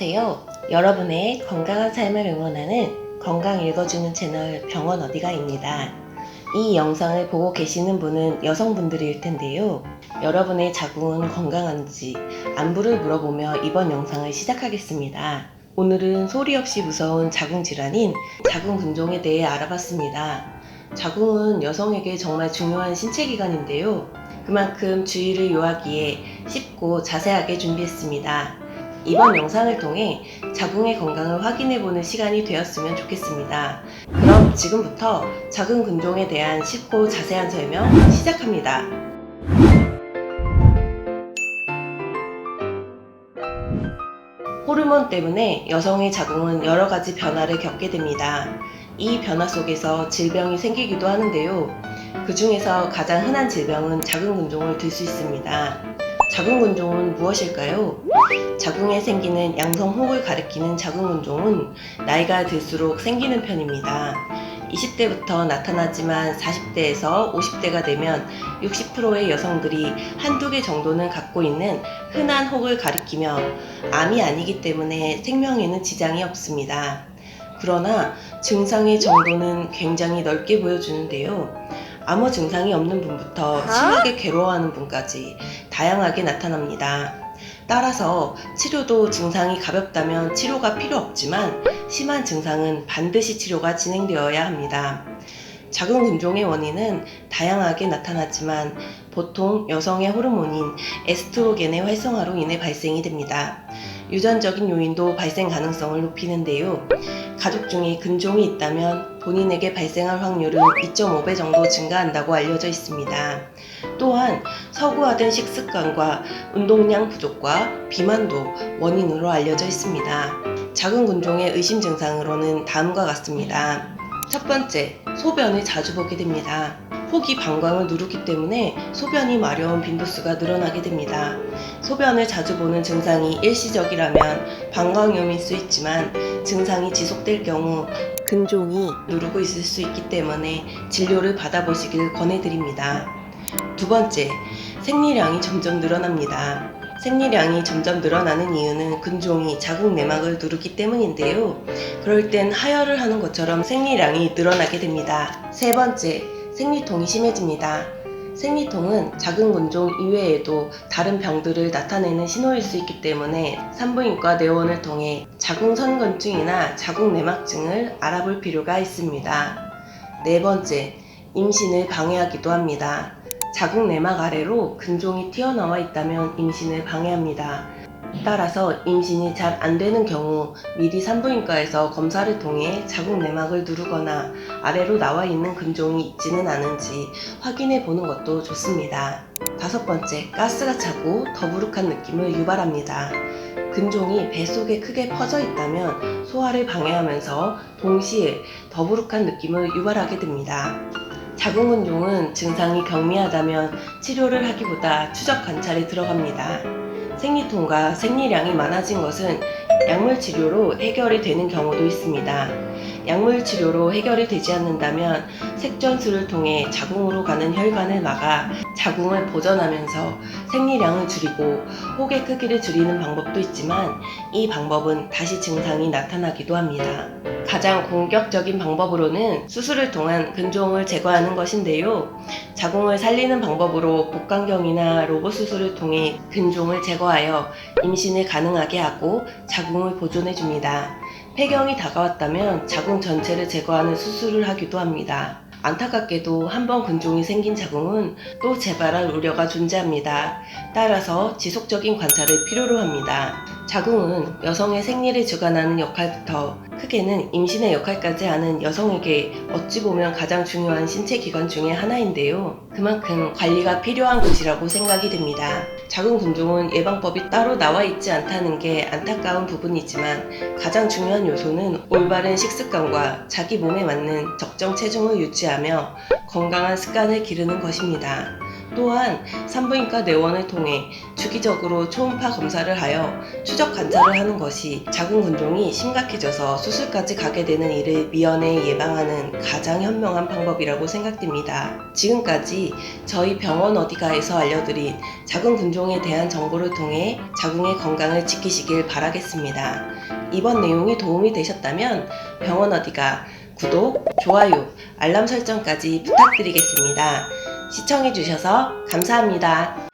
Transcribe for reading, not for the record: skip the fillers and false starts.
안녕하세요. 여러분의 건강한 삶을 응원하는 건강 읽어주는 채널 병원 어디가입니다. 이 영상을 보고 계시는 분은 여성분들일 텐데요. 여러분의 자궁은 건강한지 안부를 물어보며 이번 영상을 시작하겠습니다. 오늘은 소리 없이 무서운 자궁 질환인 자궁 근종에 대해 알아봤습니다. 자궁은 여성에게 정말 중요한 신체 기관인데요. 그만큼 주의를 요하기에 쉽고 자세하게 준비했습니다. 이번 영상을 통해 자궁의 건강을 확인해보는 시간이 되었으면 좋겠습니다. 그럼 지금부터 자궁 근종에 대한 쉽고 자세한 설명 시작합니다. 호르몬 때문에 여성의 자궁은 여러 가지 변화를 겪게 됩니다. 이 변화 속에서 질병이 생기기도 하는데요. 그 중에서 가장 흔한 질병은 자궁 근종을 들 수 있습니다. 자궁 근종은 무엇일까요? 자궁에 생기는 양성 혹을 가리키는 자궁 근종은 나이가 들수록 생기는 편입니다. 20대부터 나타나지만 40대에서 50대가 되면 60%의 여성들이 한두 개 정도는 갖고 있는 흔한 혹을 가리키며 암이 아니기 때문에 생명에는 지장이 없습니다. 그러나 증상의 정도는 굉장히 넓게 보여주는데요. 아무 증상이 없는 분부터 심하게 괴로워하는 분까지 다양하게 나타납니다. 따라서 치료도 증상이 가볍다면 치료가 필요 없지만 심한 증상은 반드시 치료가 진행되어야 합니다. 자궁 근종의 원인은 다양하게 나타나지만 보통 여성의 호르몬인 에스트로겐의 활성화로 인해 발생이 됩니다. 유전적인 요인도 발생 가능성을 높이는데요. 가족 중에 근종이 있다면 본인에게 발생할 확률은 2.5배 정도 증가한다고 알려져 있습니다. 또한 서구화된 식습관과 운동량 부족과 비만도 원인으로 알려져 있습니다. 자궁 근종의 의심 증상으로는 다음과 같습니다. 첫 번째, 소변을 자주 보게 됩니다. 혹이 방광을 누르기 때문에 소변이 마려운 빈도수가 늘어나게 됩니다. 소변을 자주 보는 증상이 일시적이라면 방광염일 수 있지만 증상이 지속될 경우 근종이 누르고 있을 수 있기 때문에 진료를 받아보시길 권해드립니다. 두 번째, 생리량이 점점 늘어납니다. 생리량이 점점 늘어나는 이유는 근종이 자궁 내막을 누르기 때문인데요. 그럴 땐 하혈을 하는 것처럼 생리량이 늘어나게 됩니다. 세 번째, 생리통이 심해집니다. 생리통은 자궁 근종 이외에도 다른 병들을 나타내는 신호일 수 있기 때문에 산부인과 내원을 통해 자궁 선건증이나 자궁 내막증을 알아볼 필요가 있습니다. 네 번째, 임신을 방해하기도 합니다. 자궁 내막 아래로 근종이 튀어나와 있다면 임신을 방해합니다. 따라서 임신이 잘 안 되는 경우 미리 산부인과에서 검사를 통해 자궁 내막을 누르거나 아래로 나와 있는 근종이 있지는 않은지 확인해 보는 것도 좋습니다. 다섯 번째, 가스가 차고 더부룩한 느낌을 유발합니다. 근종이 뱃속에 크게 퍼져 있다면 소화를 방해하면서 동시에 더부룩한 느낌을 유발하게 됩니다. 자궁 근종은 증상이 경미하다면 치료를 하기보다 추적 관찰에 들어갑니다. 생리통과 생리량이 많아진 것은 약물 치료로 해결이 되는 경우도 있습니다. 약물 치료로 해결이 되지 않는다면 색전술을 통해 자궁으로 가는 혈관을 막아 자궁을 보전하면서 생리량을 줄이고 혹의 크기를 줄이는 방법도 있지만 이 방법은 다시 증상이 나타나기도 합니다. 가장 공격적인 방법으로는 수술을 통한 근종을 제거하는 것인데요. 자궁을 살리는 방법으로 복강경이나 로봇 수술을 통해 근종을 제거하여 임신을 가능하게 하고 자궁을 보존해 줍니다. 폐경이 다가왔다면 자궁 전체를 제거하는 수술을 하기도 합니다. 안타깝게도 한번 근종이 생긴 자궁은 또 재발할 우려가 존재합니다. 따라서 지속적인 관찰을 필요로 합니다. 자궁은 여성의 생리를 주관하는 역할부터 크게는 임신의 역할까지 하는 여성에게 어찌 보면 가장 중요한 신체 기관 중에 하나인데요. 그만큼 관리가 필요한 곳이라고 생각이 됩니다. 자궁 근종은 예방법이 따로 나와 있지 않다는 게 안타까운 부분이지만 가장 중요한 요소는 올바른 식습관과 자기 몸에 맞는 적정 체중을 유지하며 건강한 습관을 기르는 것입니다. 또한 산부인과 내원을 통해 주기적으로 초음파 검사를 하여 추적 관찰을 하는 것이 자궁근종이 심각해져서 수술까지 가게 되는 일을 미연에 예방하는 가장 현명한 방법이라고 생각됩니다. 지금까지 저희 병원 어디가에서 알려드린 자궁근종에 대한 정보를 통해 자궁의 건강을 지키시길 바라겠습니다. 이번 내용이 도움이 되셨다면 병원 어디가 구독, 좋아요, 알람 설정까지 부탁드리겠습니다. 시청해주셔서 감사합니다.